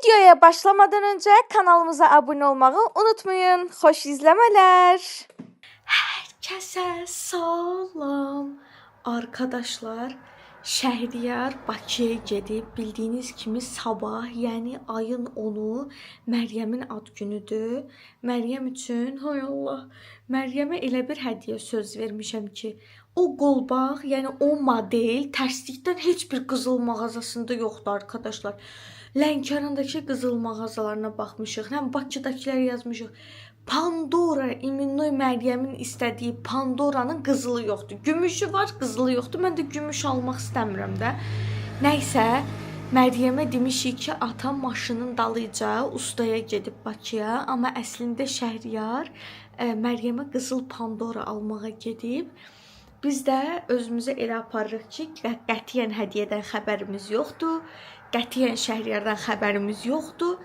Videoya başlamadan önce kanalımıza abone olmayı unutmayın. Hoş izlemeler. Herkese salam. Arkadaşlar, Şəhriyar Bakıya gedib, bildiyiniz kimi sabah, yəni ayın 10-u Məryəmin ad günüdür. Məryəm üçün, hay Allah, Məryəmə elə bir hədiyyə söz vermişəm ki, o qolbaq, yəni o model tərslikdən heç bir qızıl mağazasında yoxdur arkadaşlar. Lənkərandakı qızıl mağazalarına baxmışıq, həm Bakıdakılar yazmışıq. Pandora, İminnoy Məryəmin istədiyi Pandoranın qızılı yoxdur. Gümüşü var, qızılı yoxdur. Mən də gümüş almaq istəmirəm də. Nəysə, Məryəmə demişik ki, atam maşının dalıyca ustaya gedib Bakıya. Amma əslində Şəhriyar Məryəmə qızıl Pandora almağa gedib. Biz də özümüzə elə aparırıq ki, qətiyyən hədiyyədən xəbərimiz yoxdur. Qətiyyən Şəhriyardan xəbərimiz yoxdur.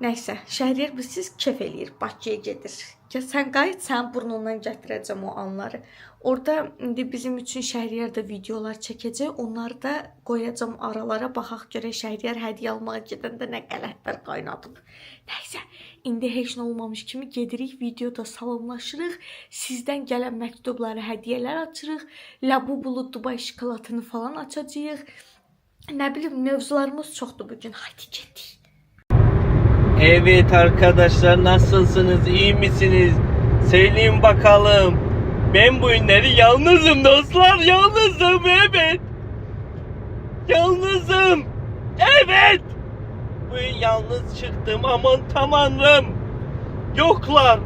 Nəysə, Şəhriyar bizsiz kef eləyir, Bakıya gedir. Ya sən qayıt, sən burnundan gətirəcəm o anları. Orada indi bizim üçün Şəhriyar da videolar çəkəcək. Onları da qoyacam aralara, baxaq görək Şəhriyar hədiyyə almağa gedəndə nə qələtlər qaynadıb. Nəysə, indi heç nə olmamış kimi gedirik, videoda salamlaşırıq. Sizdən gələn məktubları, hədiyyələr açırıq. Labubulu Dubai şokoladını falan açacağıq. Nə bilim, mövzularımız çoxdur bugün. Haydi gedik. Evet arkadaşlar, nasılsınız, iyi misiniz? Söyleyin bakalım. Ben bu günleri yalnızım dostlar, yalnızım, evet. Yalnızım, evet. Bugün yalnız çıktım, aman tanrım. Yoklar,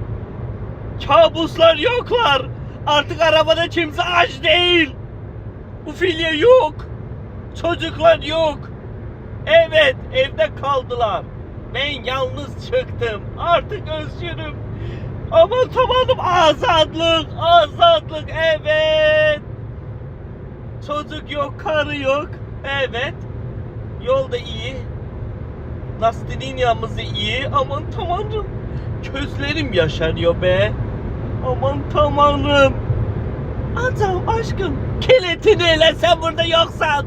kabuslar yoklar. Artık arabada kimse aç değil. Ufilya yok, çocuklar yok. Evet, evde kaldılar. Ben yalnız çıktım. Artık özgürüm. Aman tamamım, azadlık, azadlık, evet. Çocuk yok, karı yok, evet. Yol da iyi. Lastiğin iyi. Aman tanrım. Gözlerim yaşarıyor be. Aman tanrım. Adam aşkım, keletini ele, sen burada yoksan.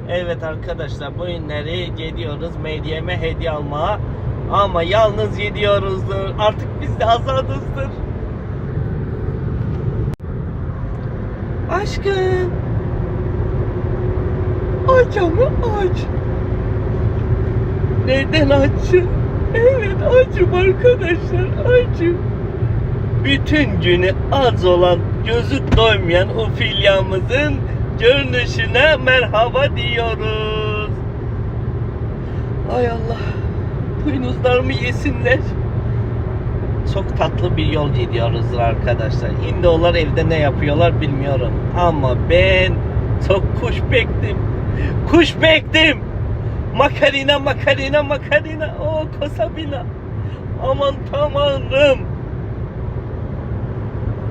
Evet arkadaşlar, bu günleri gidiyoruz Meryem'e hediye almaya. Ama yalnız gidiyoruzdur. Artık biz de azadızdır. Aşkım. Aç ama aç. Neden açım? Evet, açım arkadaşlar, açım. Bütün günü az olan, gözü doymayan Ofilya'mızın görünüşüne merhaba diyoruz. Ay Allah, buynuzlarımı yesinler. Çok tatlı bir yol gidiyoruz arkadaşlar. Şimdi onlar evde ne yapıyorlar bilmiyorum. Ama ben çok kuş bektim. Kuş bektim. Makarina, makarina, makarina. O Kosabina. Aman tanrım.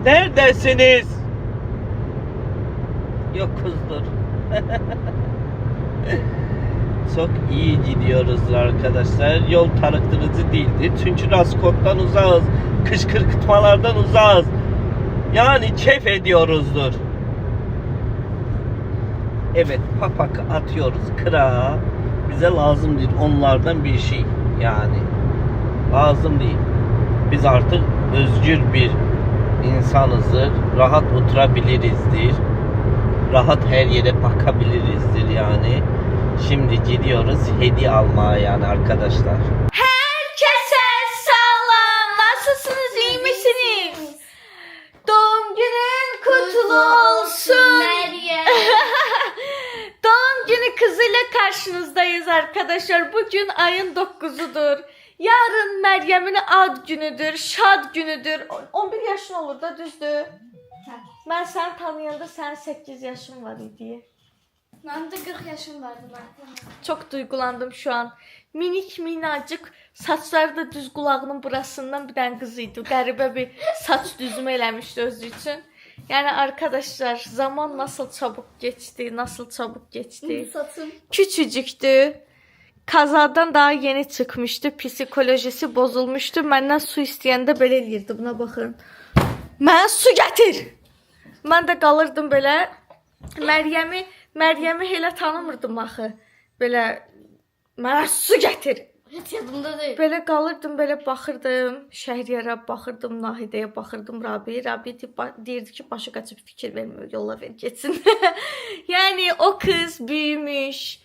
Neredesiniz? Yok kızdır. Çok iyi gidiyoruz arkadaşlar. Yol tarıktırıcı değildi. Çünkü Raskot'tan uzağız. Kışkırtmalardan uzağız. Yani keyif ediyoruzdur. Evet, papak atıyoruz kırağa. Bize lazım değil. Onlardan bir şey. Yani lazım değil. Biz artık özgür bir insanızdır. Rahat oturabilirizdir. Rahat her yere bakabilirizdir yani. Şimdi gidiyoruz hediye almaya yani arkadaşlar. Herkese salam. Nasılsınız, iyi misiniz? Doğum günün kutlu olsun. Doğum günü kızıyla karşınızdayız arkadaşlar. Bugün ayın 9'udur. Yarın Meryem'in ad günüdür, şad günüdür. 11 yaşın olur da, düzdür? Ben seni tanıyanda senin 8 yaşın var idi. Ben de 40 yaşım vardı ben. Çok duygulandım şu an. Minik minacık, saçları da düz kulağının burasından bir tane kızıydı. Qəribə bir saç düzümü eləmişdi özü için. Yani arkadaşlar, zaman nasıl çabuk geçti, nasıl çabuk geçti. Satın. Küçücüktü. Kazadan daha yeni çıkmıştı. Psikolojisi bozulmuştu. Məndən su istəyəndə belə eləyirdi. Buna baxın. Mənə su gətir. Mən də qalırdım belə. Məryəmi elə tanımırdım axı. Belə Mənə su gətir. Hiç yadımda değil. Belə qalırdım, belə baxırdım. Şəhriyərə baxırdım, Nahidəyə baxırdım, Rabi. Rabi deyirdi ki, başı qaçıb fikir vermir, yolla ver getsin. Yəni o kız büyümüş.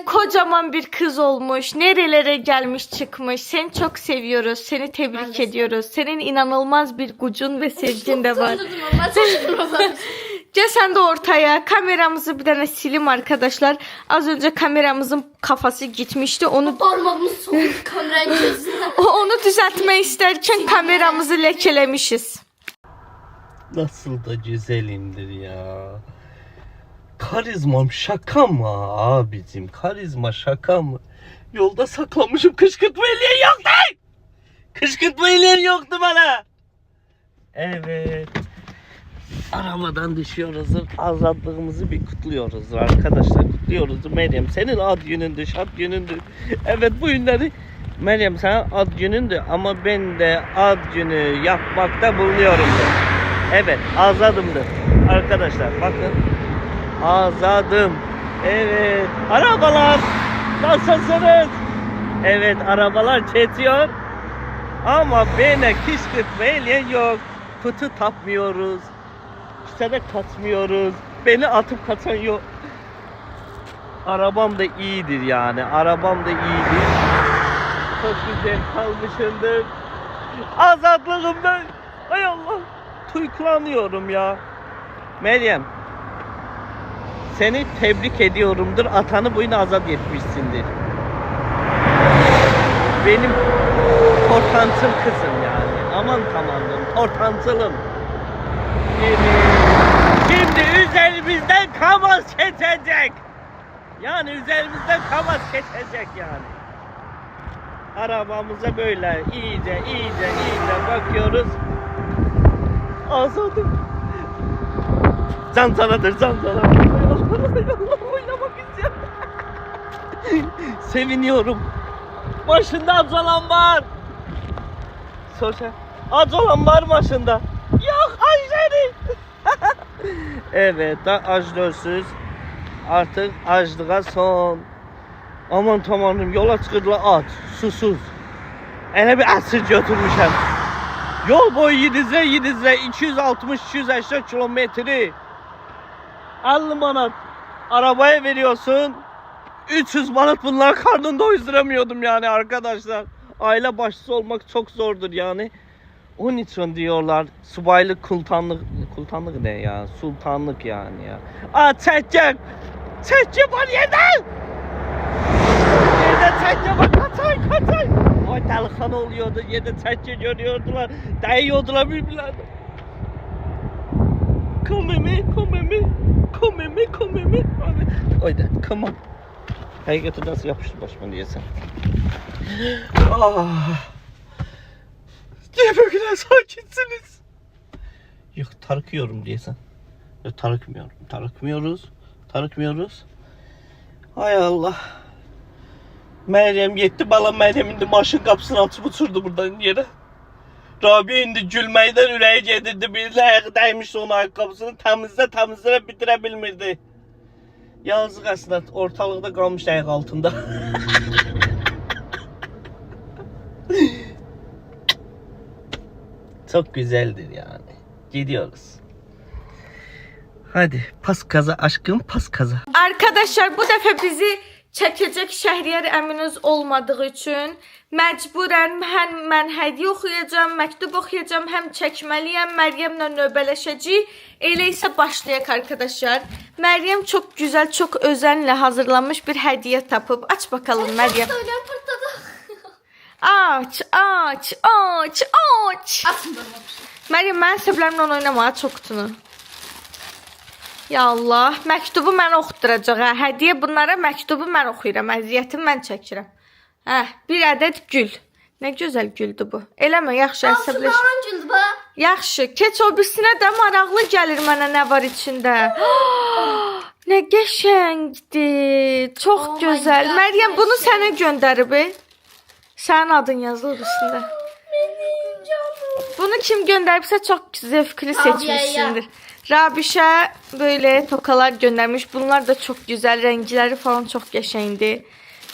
Kocaman bir kız olmuş. Nerelere gelmiş çıkmış. Seni çok seviyoruz. Seni tebrik ediyoruz. Senin inanılmaz bir gücün ve sevgin de var. Tanıdım ama şaşırdım. Gel sen de ortaya. Kameramızı bir tane silim arkadaşlar. Az önce kameramızın kafası gitmişti. Parmağımı soğuk kameranın gözüne. Onu düzeltmek isterken kameramızı lekelemişiz. Nasıl da güzelimdir ya. Karizmam şaka mı abicim? Karizma şaka mı? Yolda saklamışım kışkırtma eleği yoktu. Kışkırtma eleği yoktu bana. Evet. Arabadan düşüyoruz. Azadlığımızı bir kutluyoruz arkadaşlar. Kutluyoruz. Meryem senin ad günündür, şad günündür. Evet bu günleri Meryem sana ad günündür ama ben de ad günü yapmakta bulunuyorum. Evet azadımdır. Arkadaşlar bakın. Azadım. Evet. Arabalar. Nasılsınız? Evet arabalar geçiyor. Ama bana kışkırtma eleyen yok. Fıtı tapmıyoruz. Sana katmıyoruz. Beni atıp kaçan yok. Arabam da iyidir yani. Arabam da iyidir. Çok güzel kalmışımdır. Azadlığımdan. Ay Allah. Tuyuklanıyorum ya. Meryem. Seni tebrik ediyorumdur. Atanı boyuna azat etmişsindir. Benim tortantıl kızım yani. Aman tamamım. Tortantılım. Şimdi üzerimizden kamaz geçecek. Yani üzerimizden kamaz geçecek yani. Arabamıza böyle iyice bakıyoruz. Azadım. Zanzaradır zanzara. Oynamak istiyorum. Seviniyorum. Başında azalan var. Sosyal. Azalan var başında. Yok Ajderi. Evet ajdörsüz. Artık açlığa son. Aman tanrım yola çıkırdılar aç, susuz. Elə bir əsir götürmüşəm. Yol boyu yedizə 260-280 kilometri. 50 manat arabaya veriyorsun. 300 manat bunlar karnında doyuramıyordum yani arkadaşlar. Aile başçısı olmak çok zordur yani. Onun için diyorlar subaylık kultanlık ne ya? Sultanlık yani ya. Aa çekecek. Çekecek var yerden. Yerden çekecek var kaçay. Oy delikanlı oluyordu. Yerden çekecek görüyordular. Değiyordular birbirlerine. Komemi. Oyda come on. Hakikaten nasıl yapıştı başıma diyesen. Niye böyle sakinsiniz? Yok tarıkıyorum diyesen. Yok tarıkmıyorum. Tarıkmıyoruz. Hay Allah. Meryem yetti bala Meryem'in de maşın kapısını açıp uçurdu buradan yere. Rabia indi gülməkdən ürəyi gedirdi. Birinin ayağı dəymişdi onun ayaqqabısını. Təmizlə bitirə bilmirdi. Yazıq əslində ortalıqda qalmış ayaq altında. Çok güzeldir yani. Gidiyoruz. Hadi pas kaza aşkım pas kaza. Arkadaşlar bu dəfə bizi çəkəcək Şəhriyar əminiz olmadığı üçün məcburən həm mən hədiyyə oxuyacağam, məktub oxuyacağam, həm çəkməliyəm, Məryəmlə növbələşəcəyik. Elə isə başlayaq arkadaşlar. Məryəm çok güzel, çok özenlə hazırlanmış bir hədiyyə tapıb. Aç bakalım Məryəm. Söylüyorum pırtladı. Aç. Aslında Məryəm mən səblərimlə oynama, aç o qutunu. Ya Allah, məktubu mən oxutduracaq. Hədiyyə bunlara məktubu mən oxuyuram, əziyyətimi mən çəkirəm. Bir ədəd gül. Nə gözəl güldür bu. Eləmə, yaxşı əsəbləş. Aslında cüldü bu. Yaxşı, keç o birisinə də maraqlı gəlir mənə nə var içində. Nə qəşəngdir. Çox Oh my gözəl. God, Məryəm bunu qəşəng. sənə göndərib. Sənin adın yazılır üstündə. Benim canım. Bunu kim göndermişse çok zevkli Rabia'ya. seçmişsindir. Rabişe böyle tokalar göndermiş. Bunlar da çok güzel. Renkleri falan çok geçendi.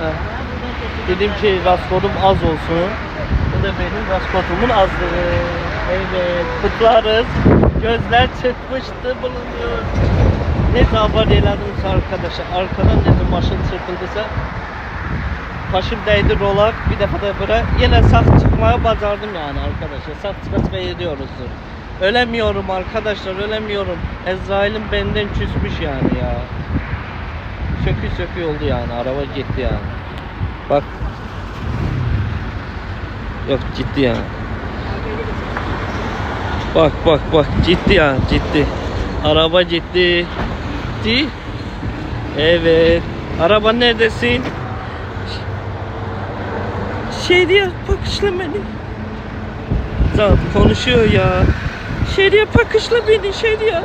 Heh. Dedim ki raskodum az olsun. Bu da benim raskodumun azlığı. Evet, kutlarız. Gözler çıkmıştı bulunuyor. Ne zaman eğlendim arkadaşlar. Arkadan dedim maşın çırpıldıysa başım değdi rolak. Bir defa da böyle yine sağ çıkmaya bacardım yani arkadaşlar. Sağ çıka gidiyoruzdur. Ölemiyorum arkadaşlar, ölemiyorum. Ezrail'im benden küsmüş yani ya. Sökü oldu yani. Araba gitti yani. Bak. Yok gitti yani. Bak gitti yani gitti. Araba gitti. Gitti. Evet. Araba neredesin? Şehriye bakışla beni. Zat konuşuyor ya. Şehriye bakışla beni Şehriye.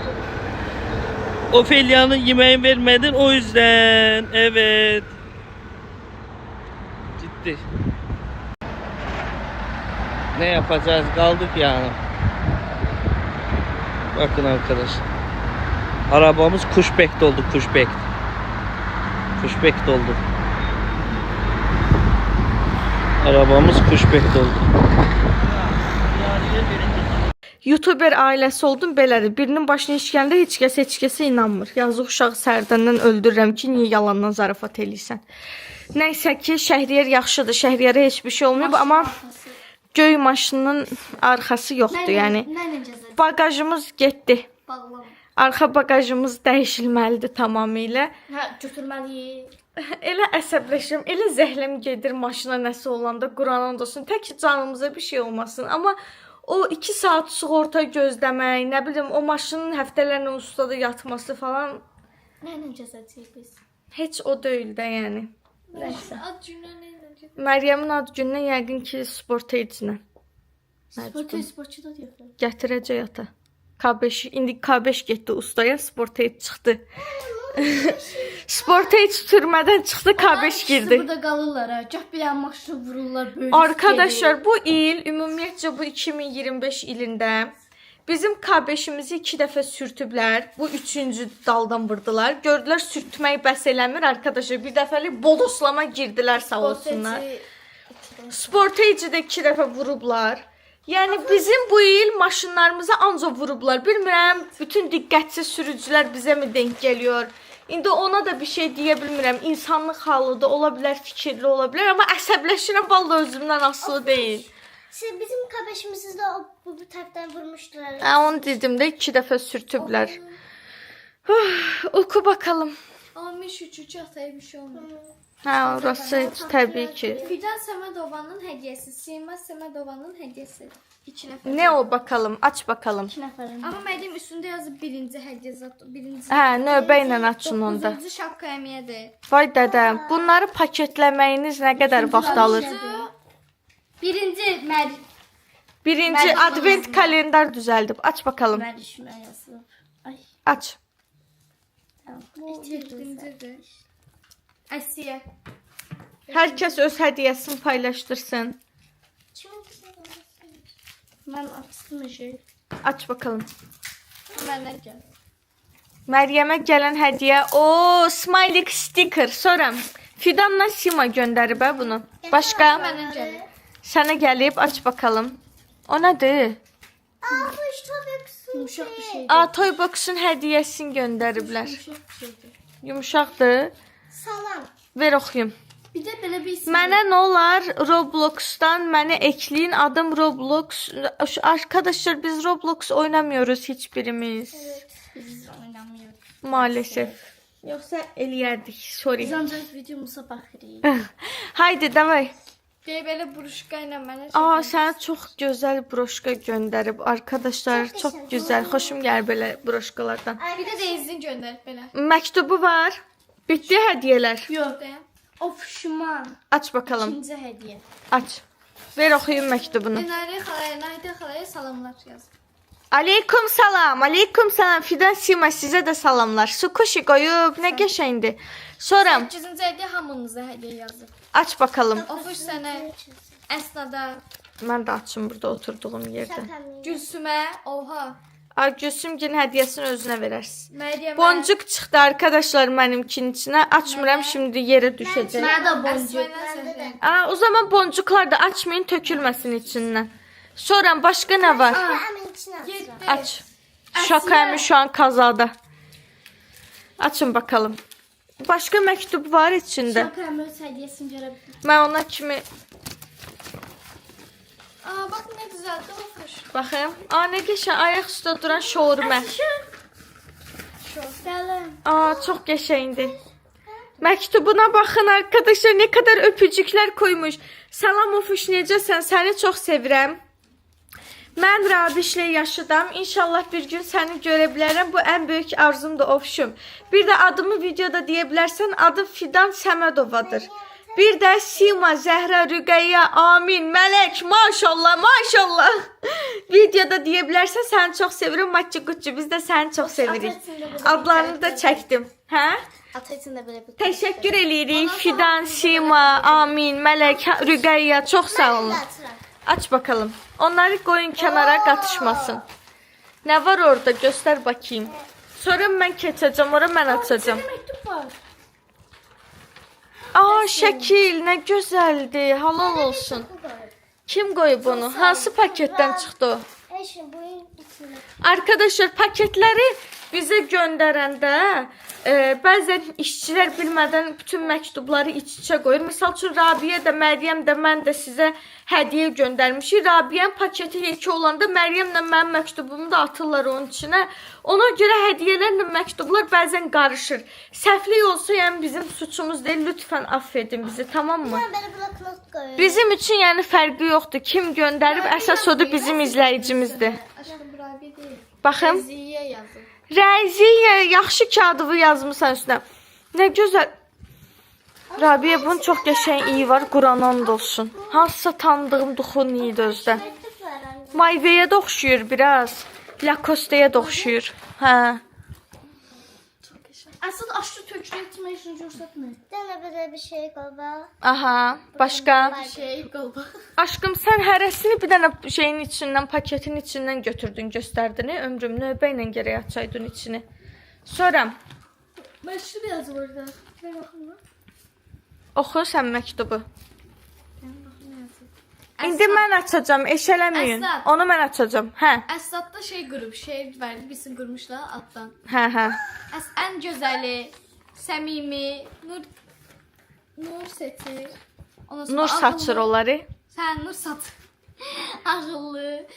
Ofelia'nın yemeğini vermedin o yüzden. Evet. Gitti. Ne yapacağız? Kaldık yani. Bakın arkadaşlar. Arabamız kuşbek doldu, kuşbek. Kuşbek doldu. Arabamız kuşbek doldu. YouTuber ailəsi oldum belədir. Birinin başına iş gəndə heç kəsə inanmır. Yazıq uşağı sərdəndən öldürürəm ki, niyə yalandan zarafat eləyirsən. Nəysə ki, Şəhriyar yaxşıdır. Şəhriyara heç bir şey olmayıb, amma göy maşının arxası yoxdur, yəni. Bagajımız getdi. Bağlama. Arxa bagajımız dəyişilməlidir tamamilə. Hə, götürməliyik. Elə əsəbləşirəm, elə zəhləm gedir maşına nəsə olanda, Quran olsun. Tək ki canımıza bir şey olmasın. Amma o 2 saat sığorta gözləmək, nə bilim, o maşının həftələrlə ustada yatması falan Nəylə cəzəcəyik biz? heç o deyil də, yəni. Nəysə. Ad günə nəylə? Məryəmin ad gününə yəqin ki sporteycinə Sportçuda deyirlər. gətirəcək ata. K5, indi K5 getdi ustaya, sporteyc çıxdı. Sporteyc türmədən çıxdı, K5 girdi. Burada qalırlar ha. Gah bir an maşını vururlar böyle. Arkadaşlar bu il, ümumiyyətcə bu 2025 ilində bizim K5'imizi 2 dəfə sürtüblər. Bu 3-cü daldan vurdular. Gördülər sürtmək bəs eləmir arkadaşlar. Bir dəfəlik bodoslama girdilər sağ olsunlar. Sporteyci də 2 dəfə vurublar. Yəni bizim bu il maşınlarımıza ancaq vurublar. Bilmirəm, bütün diqqətsiz sürücülər bizə mi denk geliyor? İndi ona da bir şey deyə bilmirəm. İnsanlıq halıdır, ola bilər, fikirli ola bilər, amma əsəbləşirəm, vallahi özümdən asılı deyil. Siz bizim kardeşimizi de bu tərəfdən vurmuşdular. Onu dedim də 2 dəfə sürtüblər. Oku bakalım. Almış üçüncü ataya bir şey olmuyor. Ha, orası tabii ki. Fidan Səmədovanın hədiyəsi, Sima Səmədovanın hədiyəsi. 2 nəfər. Ne o bakalım? Aç bakalım. 2 nəfərin. Amma mənim üstündə yazıb birinci hədiyyə zat, birinci. Hə, növbə ilə açın onda. 9-cu şapka əmiyyədir. Vay dədəm, bunları paketləməyiniz nə qədər vaxt alır? Birinci Birinci advent kalendar düzəldib. Aç bakalım. Mərişmə yazılıb. Ay. Aç. İkincidir. Asiyə. Hər kəs öz hədiyyəsini paylaşdırsın. Mən açdım şey. Aç bakalım. Mənə gəl. Məryəmə gələn hədiyyə, o smiley sticker. Sonra Fidanla Sima göndərib hə bunu. Başqa Mənə gəl. sənə gəlib, aç bakalım. O nədir? Yumuşaq bir şey. A, Toybox'un hədiyyəsini göndəriblər. Yumuşaq bir şeydir. Yumuşaqdır. Salam. Ver oxuyum. Bir də belə bir isim. Mənə nə olar Roblox'tan məni ekleyin. Adım Roblox. Arkadaşlar biz Roblox oynamıyoruz hiçbirimiz. Biz oynamıyoruz. Maalesef. Yoksa eləyərdik. Sorry. Biz ancaq videomuza baxırıq. Haydi davay. Deyə belə buruşqa ilə mənə Aa, sənə çox gözəl broşka göndərib. Arkadaşlar çox gözəl. Xoşum gəlir belə broşkalardan. Bir də Deyizin göndərib belə. Məktubu var. Bitdi hədiyyələr. Yox. Deyəm. Ofşuman. Aç bakalım. İkinci hədiyyə. Aç. Ver oxuyum məktubunu. Dinarə xalaya, Nayda xalaya salamlar yazıb. Aleyküm salam. Aleyküm salam. Fidan Sima sizə də salamlar. Sukuşi qoyub. Nə qəşəngdir. Sonra 8-ci hədiyyə hamınıza hədiyyə yazıb. aç bakalım. Ofuş sənə, Əsnada, Mən də açım burada oturduğum yerdə. Gülsümə, oha. Ay Gülsümgilin hədiyyəsini özünə verərsən. Məryəmə. Boncuk çıxdı arkadaşlar mənimkinin içinə. Açmıram, şimdi yerə düşəcək. Mənə də boncuk. O zaman boncuklar da açmayın, tökülməsin içindən. Sonra başqa nə var? Aç. Şakaymış şu an kazada. Açın bakalım. Başqa məktub var içində. Şakayım öz hədiyyəsini görə bildim. Mən ona kimi Bak ne güzel dolmuş. baxım. Nə qəşəng ayaq üstə duran şaurma. Gəlin. Çox qəşəngdir. Məktubuna baxın arkadaşlar, ne kadar öpücüklər koymuş. Salam Ofuş, necəsən? Səni çox sevirəm. Mən Rabişlə yaşıdam. İnşallah bir gün səni görə bilərəm. Bu ən böyük arzumdur Ofuşum. Bir də adımı videoda deyə bilərsən. Adım Fidan Səmədovadır. Bir də Sima, Zəhra, Rüqəyyə, Amin, Mələk, maşallah, maşallah. Videoda deyə bilərsən, səni çox sevirəm. Maçı Quçu, biz də səni çox sevirik. Adlarını da çəkdim. Hə? Ata içində belə bir. Təşəkkür edirik. Fidan, Sima, Amin, Mələk, Rüqəyyə, çox sağ olun. Aç bakalım. Onları koyun kenara katışmasın. Ne var orada? Göster bakayım. Sonra mən keçəcəm, ora mən açacağım. Məktub var. Şəkil, nə gözəldir. Halal olsun. Kim koyub bunu? Hansı paketdən çıxdı o? Eşi bunun içində. Arkadaşlar paketləri bizə göndərəndə bəzən işçilər bilmədən bütün məktubları iç-içə qoyur. Misal üçün Rabiyə də, Məryəm də, mən də sizə hədiyyə göndərmişik. Rabiyənin paketi yekə olanda Məryəmlə mənim məktubumu da atırlar onun içinə. Ona görə hədiyyələrlə məktublar bəzən qarışır. Səhvlik olsa, yəni bizim suçumuz deyil. Lütfən affedin bizi, tamam mı? Mən belə bloknot qoyuyorum. Bizim üçün yəni fərqi yoxdur. Kim göndərib, əsas odur bizim izləyicimizdir. Aşkım Rabi değil. Baxın. Ziyə yazın. Rəziyə, yaxşı kağıdını yazmısan üstünə. Nə gözəl. Rabiyə, bunun çox qəşəng iyi var. Quran and olsun. Hansısa tanıdığım duxun iyi özdə. Məktub var anne. Mayveyə də oxşuyur biraz. Lacoste'yə də oxşuyur. Hə. Asıl aşırı tökülü etmə işini göstərmir. Dənə belə bir şey qaba. Aha. Başqa? Şey qaldı. Aşkım, sən hərəsini bir dənə şeyin içindən, paketin içindən götürdün, göstərdin. Ömrüm növbə ilə gərək açaydın içini. Sonra Məşhur yazı orada. Bir baxın. oxu sən məktubu. İndi mən açacağım, eşələməyin. Əsad. Onu mən açacağım. Hə. Əsatda şey qrup, şey verdi, bilsin qurmuşlar altdan. Hə. Ən gözəli, səmimi, nur seti. Ondan sonra Nur saçır ağıllı. onları. Sən nur saç. Ağıllı,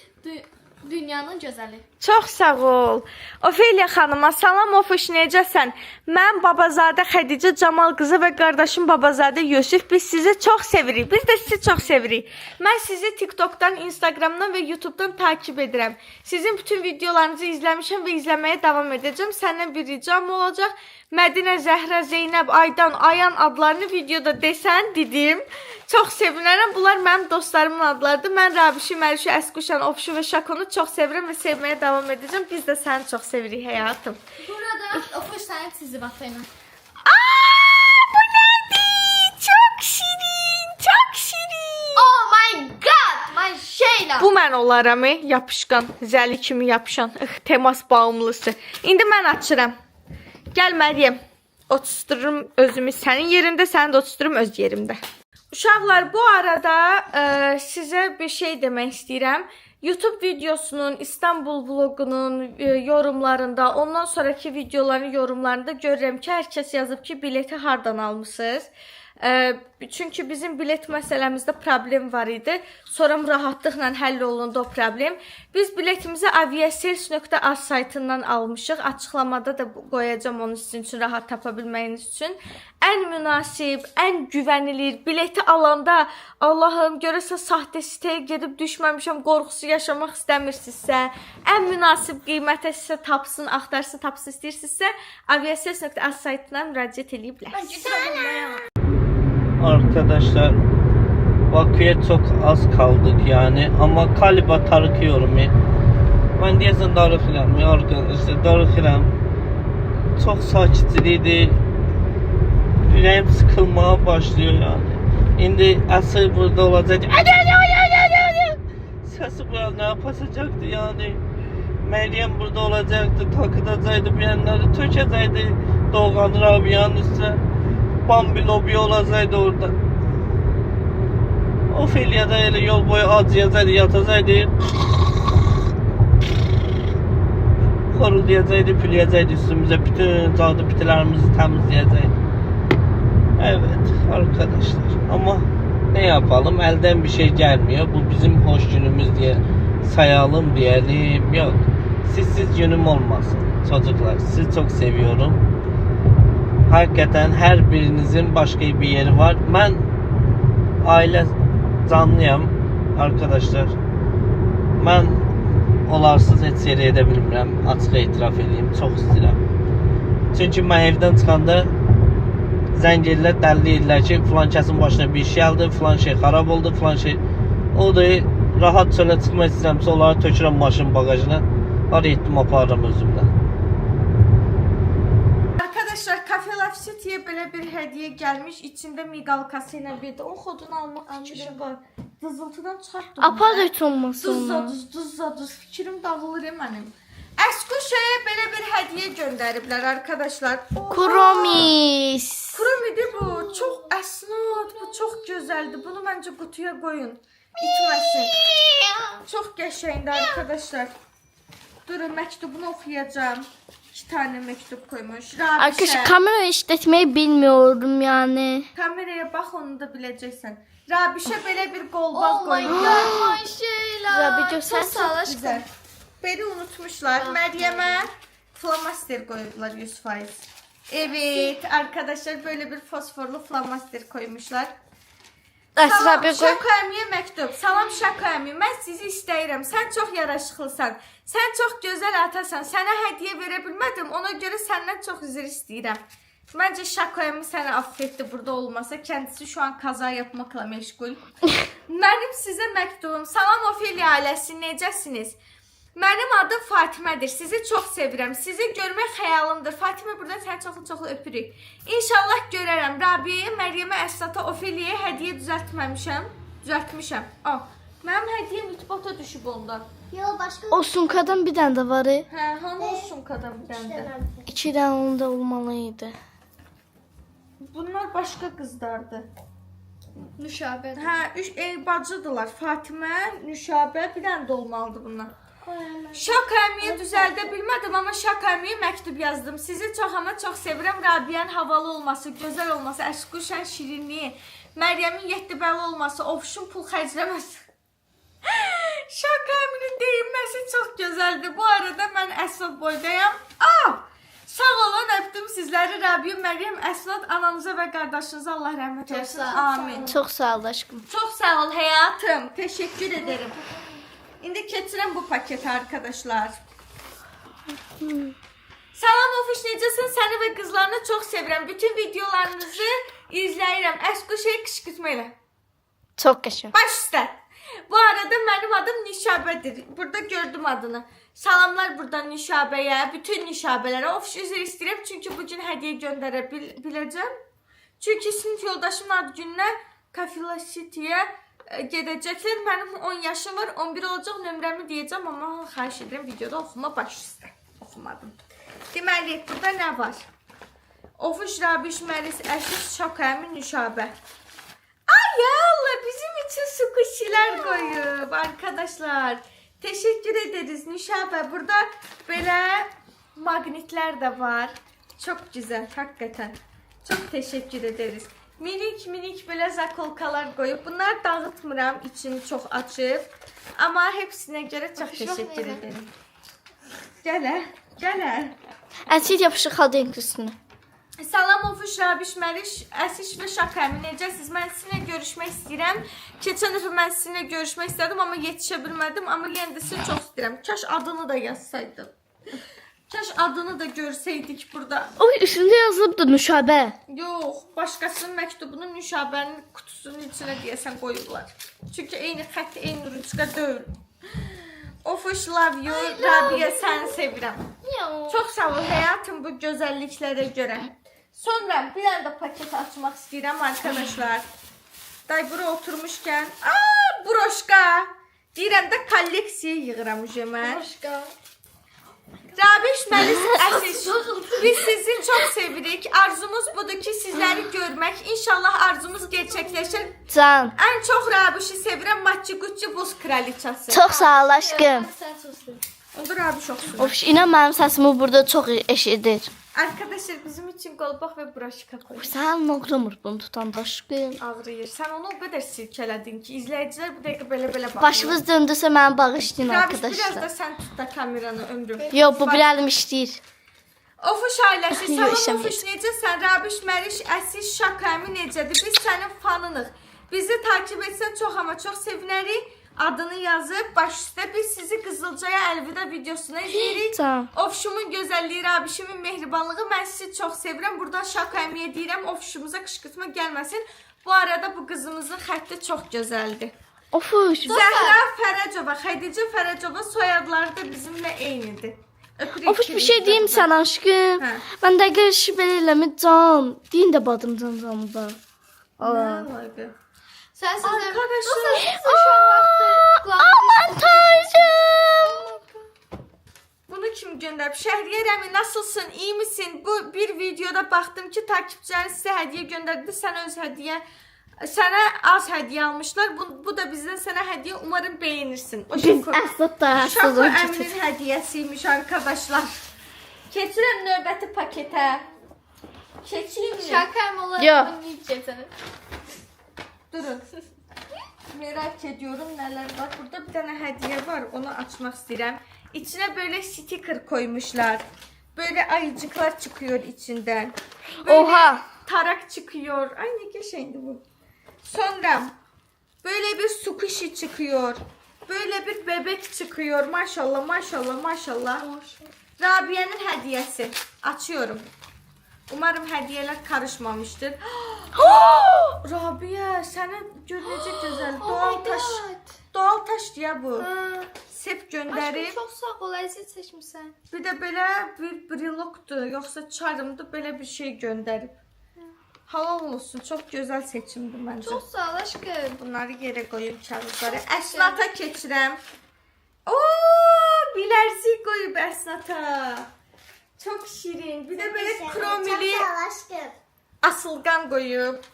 dünyanın gözəli. Çox sağ ol. Ofeliya xanıma salam Ofuş, necəsən? Mən Babazadə Xədicə Camal qızı və qardaşım Babazadə Yusuf. Biz sizi çox sevirik. Biz də sizi çox sevirik. Mən sizi TikTokdan, Instagramdan və YouTubedan takip edirəm. Sizin bütün videolarınızı izləmişəm və izləməyə davam edəcəm. Səndən bir ricam olacaq. Mədinə, Zəhra, Zeynəb, Aydan, Ayan adlarını videoda desən dedim. Çox sevinərəm. Bunlar mənim dostlarımın adlarıdır. Mən Rabişi, Mərişi, Əskuşan, Ofşu və Şakonu çox sevirəm və sevməyə davam edəcəm. Biz də səni çox sevirik həyatım. Burada oxuş sənin çizib atayla. Bu nədir? Çox şirin, çox şirin. Oh my god, my şeyla. Bu mən olaram, yapışqan, zəli kimi yapışan, temas bağımlısı. İndi mən açıram. Gəl Məryəm, otustururum özümü sənin yerində, səni də otustururum öz yerimdə. Uşaqlar, bu arada sizə bir şey demək istəyirəm. YouTube videosunun, İstanbul vlogunun yorumlarında, ondan sonraki videoların yorumlarında görürəm ki, hər kəs yazıb ki, bileti hardan almışsınız. Çünki bizim bilet məsələmizdə problem var idi. Sonra rahatlıqla həll olundu o problem. Biz biletimizi aviasales.az saytından almışıq. Açıqlamada da qoyacağım onun sizin üçün rahat tapa bilməyiniz üçün. Ən münasib, ən güvənilir bileti alanda Allahım görəsə sahte sitəyə gedib düşməmişəm, qorxusu yaşamaq istəmirsinizsə, ən münasib qiymətə sizə tapsın, axtarsın, tapsın istəyirsinizsə aviasales.az saytından müraciət edib bilərsiniz. Arkadaşlar Bakü'ye çok az kaldık yani ama galiba tarıkıyorum ya. Ben diyesen darıkıram ya arkadaşlar, darıkıram. Çok sakitçiliydi. Yüreğim sıkılmaya başlıyor yani. Şimdi asıl burada olacak. Sesi bu ne yapacaktı yani. Meryem burada olacaktı, takılacaktı bir yanları, tökecekti Doğan Rabia'nın üstüne. Bambi lobi olacaktı orada. Ofelia da öyle yol boyu acıyacaktı, yatacaktı. Horuldayacaktı, püleyecekti üstümüze, bütün cadı pitilerimizi temizleyecekti. Evet arkadaşlar, ama ne yapalım, elden bir şey gelmiyor. Bu bizim hoş günümüz diye sayalım diyelim. Yok, sizsiz günüm olmasın çocuklar. Sizi çok seviyorum. Hakikaten her birinizin başka bir yeri var. Ben aile canlıyam arkadaşlar. Ben olarsız heç yeri edə bilmirəm. Açıq etiraf edeyim. Çox istəyirəm. Çünki mən evdən çıxanda zəng edirlər, dəli deyirlər ki, filan kəsin başına bir iş gəldi, filan şey xarab oldu, filan şey. O da rahat çölə çıxmaq istəyirəmsə, onları tökürəm maşın bagajına. Hara etdim, aparıram özümdən. Arkadaşlar Kafe Life City'ye böyle bir hediye gelmiş. İçinde migalkası ile bir de o kodunu almak fikrim var. Dızıltıdan çıkarttım. Apar heç olmasın Duzza ona. duz. Fikrim dağılır benim. Əskuşaya belə bir hediye gönderiblər arkadaşlar. Oha! Kuromis. Kurumidi bu. Çox əsnad. Bu çox gözəldir. Bunu məncə qutuya qoyun. İtməsin. Çox qəşəngdir arkadaşlar. Durun, məktubunu oxuyacağım. 2 tane mektup koymuş. Arkadaşlar kamera işletmeyi bilmiyorum yani. Kameraya bak, onu da bileceksin. Rabişe böyle bir golbaz Oh my koymuş. god, Ayşe'yle. Rabi göster. Çok sağ ol aşkım. Güzel. Beni unutmuşlar. Meryem'e flamaster koydular 100%. Evet arkadaşlar, böyle bir fosforlu flamaster koymuşlar. Salam Rabi koy. Şakayemiye mektup. Salam Şakayemi, mən sizi istəyirəm. Sən çox yaraşıqlısan. Sən çox gözəl atasan. Sənə hədiyyə verə bilmədim. Ona görə səndən çox üzr istəyirəm. Məncə Şakayemi səni affetdi burada olmasa. Kendisi şu an kaza yapmakla meşgul. Mənim sizə məktubum. Salam Ofelia ailəsi, necəsiniz? Mənim adım Fatimədir. Sizi çox sevirəm. Sizi görmək xəyalımdır. Fatimə, buradan səni çoxlu-çoxlu öpürük. İnşallah görərəm. Rabiyə, Məryəmə, Əsata, Ofeliyə hədiyyə düzəltmişəm. Mənim hədiyyəm itibata düşüb ondan. Yo, başka O sunkadan bir tane de var. Hə, hanı olsun qadam gəndə. 2 tane onda olmalıydı. Bunlar başqa qızlardı. Nüşabet. Hə, 3 bacıdılar. Fatimə, Nüşabə, bir dənə də olmalıdır bunlar. Şakayemiyə düzəldə bilmədim, amma Şakayemiyə məktub yazdım. Sizi çox ama çox sevirəm. Rabiyənin havalı olması, gözəl olması, əşquşən şirinliyi, Məryəmin 7 bəli olması, ofşun pul xərcləməsi. Şakayeminin deyinməsi çox gözəldir. Bu arada mən Əsad boydayam. Sağ olun, öptüm sizləri. Rabiyə, Məryəm, Əsad, ananıza və qardaşınıza Allah rəhmət etsin. sağ ol. Amin. Çok sağ ol aşkım. Çok sağ ol hayatım. Teşekkür ederim. Şimdi keçirəm bu paketi arkadaşlar. Salam Ofiş, necəsin? Səni və qızlarını çox sevirəm. Bütün videolarınızı izləyirəm. Əskuşaya qışqırtma elə. Çok yaşa. Baş üstə. Bu arada mənim adım Nişabədir. Burada gördüm adını. Salamlar buradan Nişabəyə, bütün Nişabələrə. Ofiş üzr istəyirəm çünki bugün hədiyyə göndərə biləcəm. Çünki sinif yoldaşımın ad gününə Kafila City'yə gedəcəklər. Mənim 10 yaşım var, 11 olacaq, nömrəmi deyəcəm, amma xahiş edirəm videoda oxuma, baş üstə. Oxumadım. Deməli, burada nə var? Ofuş, Rabiş, Məris, Əşiş, Şakayemi, Nüşabə. Ay Allah, bizim için su kuşiler koyup arkadaşlar. Teşekkür ederiz Nüşabə. Burada böyle magnetler de var. Çok güzel, hakikaten. Çok teşekkür ederiz. Minik minik böyle zakolkalar koyup. Bunlar dağıtmıram, içini çok açıp. Ama hepsine göre çok teşekkür ederim. Gələ. Əsil yapışıq halda üstüne. Salam Ofuş, Rabiş, Məriş,Əsiş və Şakayemi, necəsiz? Mən sizinlə görüşmək istəyirəm. Keçən dəfə mən sizinlə görüşmək istədim, amma yetişə bilmədim. Amma yenə də sizi çox istəyirəm. Kaş adını da yazsaydım. Kaş adını da görsəydik burada. O üstünde yazılıbdı Nüşabə. Yox, başqasının məktubunu Nüşabənin kutusunun içinə deyəsən qoyublar. Çünki eyni xətt, eyni ruçka deyil. Ofuş, love you, Rabiyə, səni sevirəm. Çox sağ ol həyatım bu gözəlliklərə görə. Sonra bir tane de paket açmak istedim arkadaşlar. Day bura oturmuşken. Broşka. Deyirəm də kolleksiya yığıram uje mən. Başka. Rabiş Məlis Əziz, biz sizi çox sevirik. Arzumuz budur ki, sizləri görmək. İnşallah arzumuz gerçəkləşir. Can. Ən çox Rabişi sevirəm, Maçı Gucci Buz Kraliçası. Çox sağ ol aşkım. Sən susdun. Onda Rabiş oxusun. Of, inan mənim səsimi burada çox eşidir. Arkadaşlar bizim için qolbaq və broşka koy. Sən noqramır bunu tutan aşkım. Ağrıyır. Sən onu o qədər silkələdin ki, izləyicilər bu dəqiqə belə baxır. Başınız döndüsə məni bağışlayın Rabiş, biraz da arkadaşlar. sən tut da kameranı ömrüm. Yox, bu bir əlim işləyir. Ofuş ailəsi, salam Yaşamayın. Ofuş, necəsən? Rabiş, Məriş, Əsiz, Şakəmi necədir? Biz sənin fanınıq. Bizi takip etsən çox ama çox sevinərik. Adını yazıb baş üstə biz sizi Qızılcaya əlvida videosuna izləyirik. Tamam. Ofşumun gözəlliyi, Rabişimin mehribanlığı. Mən sizi çox sevirəm. Buradan Şakəmiyə deyirəm, ofşumuza qışqırtma gəlməsin. Bu arada bu qızımızın xətti çox gözəldir. Ofuş. Zəhra Fərəcova, Xədicə Fərəcova soyadları da bizimlə eynidir. Öpürük. Ofuş bir şey deyim sən aşkım. Hə. Mən dəqiq işi belə eləmə can. Deyin də badımcan canımda. Nə əlaqə? Sən sizə... Arkadaşlar. Aman tanrım. Bunu kim gönderip? Şehriye Rəmi nasılsın? İyi misin? Bu bir videoda baktım ki takipçilerin size hediye gönderdi. Sen öz hediye, sana az hediye almışlar. Bu da bizden sana hediye. Umarım beğenirsin. O Biz Şako, əsl da Şako sözün Əminin hediyesiymiş arkadaşlar. Keçirəm növbəti pakete. Keçeyim mi? Şakam olarak Yok. dinleyeceğim. Durun. Merak ediyorum neler var. Burada bir tane hediye var. Onu açmak istedim. İçine böyle sticker koymuşlar. Böyle ayıcıklar çıkıyor içinden. Böyle Oha. tarak çıkıyor. Ay ne geçeydi bu. Sonra böyle bir su kuşu çıkıyor. Böyle bir bebek çıkıyor. Maşallah maşallah maşallah. Rabia'nın hediyesi. Açıyorum. Umarım hediyeler karışmamıştır. Rabia, sana görünecek güzel. Doğal taş. Doğal taş diye bu. Sep gönderip. Aşkım çok sağ ol, əziz seçmişsən. Bir de böyle bir breloktu. Yoksa çarımdı böyle bir şey gönderip. Halal olsun. Çok güzel seçimdi bence. Çok sağ ol aşkım. Bunları yere koyup kağıtları. Əsnata keçirəm. Oo, bilərzik koyup əsnata. Çok şirin. Bir de böyle kromili asılgan koyup.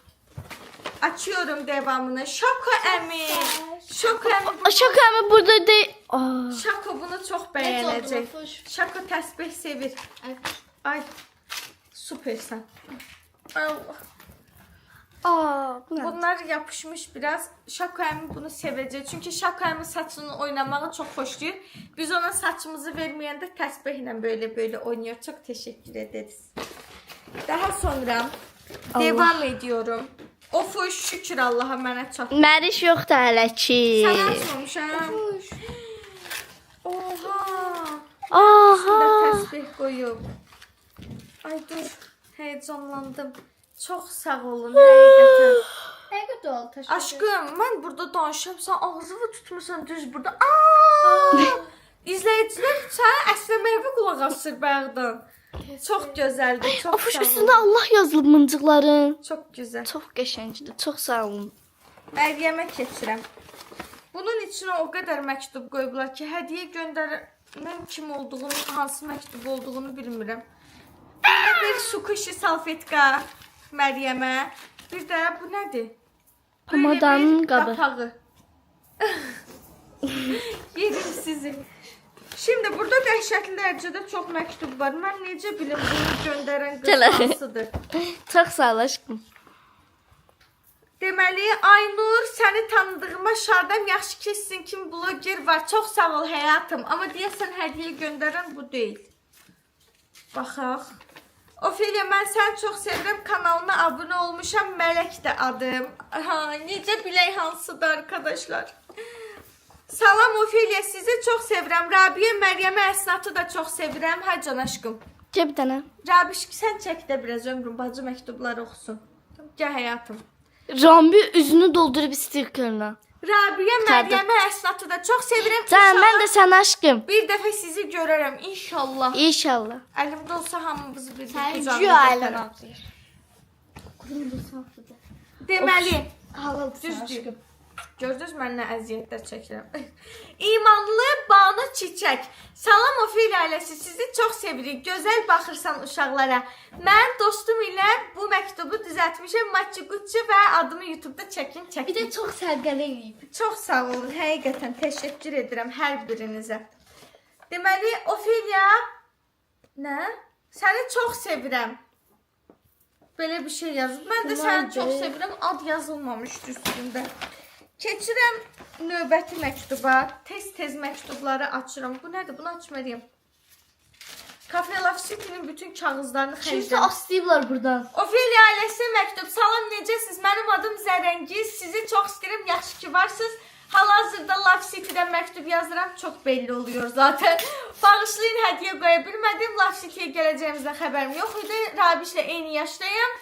Açıyorum devamını. Şoko Emi. Şoko Emi. Şakamı burada de. Aa. Şako bunu çok beğenecek. Şako təsbih sevir. Ay. Süpersen. Allah. Aa, bu nə? Bunlar yapışmış biraz. Şako Emi bunu sevecek. Çünkü Şako Emi saçını oynamağı çok hoşluyor. Biz ona saçımızı vermeyəndə təsbihlə böyle oynuyor. Çok teşekkür ederiz. Daha sonra devam ediyorum. Ofuş, şükür Allah'a mənə çatdı. Məriş yoxdur hələ ki. Sen açmamışam. Oha. Aha. Da təsbih qoyub. Ay dur, heyecanlandım. Çox sağ olun, həqiqətən. Həqiqət ol, təşəkkür. Aşkım, mən burada danışıram, sən ağzını tutmuşsan düz burada. Aa! İzləyicilər sən əslə meyvə qulaq asır bayaqdan. Çox gözəldir, çox Ofuş sağ üstündə olun. Allah yazılıb mıncıqların. Çox gözəl. Çox qəşəngdir. Çox sağ olun. Məryəmə keçirəm. Bunun içinə o qədər məktub qoyublar ki, hədiyyə göndərən kim olduğunu, hansı məktub olduğunu bilmirəm. Burada bir sukuşi salfetka Məryəmə. Bir də bu nədir? Pamadanın Böyle bir qabı. qapağı. Yerim sizi. Şimdi burada dəhşətli dərəcədə çox məktub var. Mən necə bilim bunu göndərən qız Gələ. hansıdır? Çox sağ ol aşkım. Deməli, Aynur, səni tanıdığıma şadam. Yaxşı keçsin kim bloger var. Çox sağ ol həyatım. Amma deyəsən hədiyyə göndərən bu deyil. Baxaq. Ofeliya, mən səni çox sevirəm. Kanalıma abunə olmuşam. Mələk də adım. Ha, necə bilək hansıdır arkadaşlar. Salam Ofeliya, sizi çox sevirəm. Rabia, Məryəmə, Əsnatı da çox sevirəm. Hay can aşkım. Gəl bir dənə. Rabiş, sən çək də biraz ömrüm. Bacı məktubları oxusun. Gəl həyatım. Rambi üzünü doldurub stikerlə. Rabia, Məryəmə, Əsnatı da çox sevirəm. Can, mən də sən aşkım. Bir dəfə sizi görərəm inşallah. İnşallah. Əlimdə olsa hamımızı bir Sən qucağına güya ailə götürərəm. ağlayır. Deməli, Halal düzdür. Gördünüz mən nə əziyyətlər çəkirəm. İmanlı Banu Çiçək. Salam Ofil ailəsi, sizi çox sevirik. Gözəl baxırsan uşaqlara. Mən dostum ilə bu məktubu düzəltmişəm. Maçiguçi və adımı YouTube-da çəkin. Bir də çox səliqəli eləyib. Çox sağ olun. Həqiqətən təşəkkür edirəm hər birinizə. Deməli, Ofilya, nə? Səni çox sevirəm. Belə bir şey yazıb. Mən də səni çox sevirəm. Ad yazılmamışdı üstündə. Keçirəm növbəti məktuba. Tez-tez məktubları açıram. Bu nədir? Bunu açmalıyım. Cafe Love City'nin bütün kağızlarını Kimsə xərclədim. aslayıblar buradan. Ofeliya ailəsi məktub. Salam, necəsiz? Mənim adım Zərəngiz. Sizi çox istəyirəm. Yaxşı ki varsınız. Hal-hazırda Love City'dən məktub yazıram. Çox belli oluyor zaten. Bağışlayın, hədiyyə qoya bilmədim. Love City'yə gələcəyimizdən xəbərim yox idi. Rabişlə eyni yaşdayım.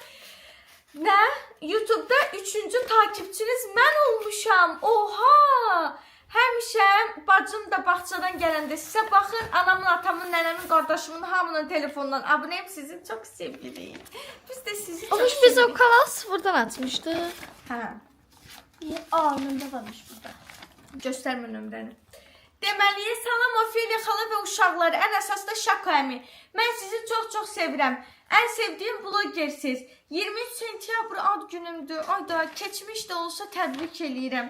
Nə? YouTube'da 3-cü takipçiniz mən olmuşam. Oha! Həmişə bacım da bağçadan gələndə sizə baxır. Anamın, atamın, nənəmin, qardaşımın hamının telefonundan abunəyim. Sizi çox sevirik. Biz də sizi çox sevirik. Biz o kanalı sıfırdan açmışdıq. Hə. Nömrə varmış burada. Göstərmə nömrəni. Deməli, salam Ofeliya xala və uşaqları, ən əsas da Şako əmi. Mən sizi çox-çox sevirəm. Ən sevdiyim blogersiz. 23 sentyabr ad günümdür. Ayda keçmiş də olsa təbrik eləyirəm.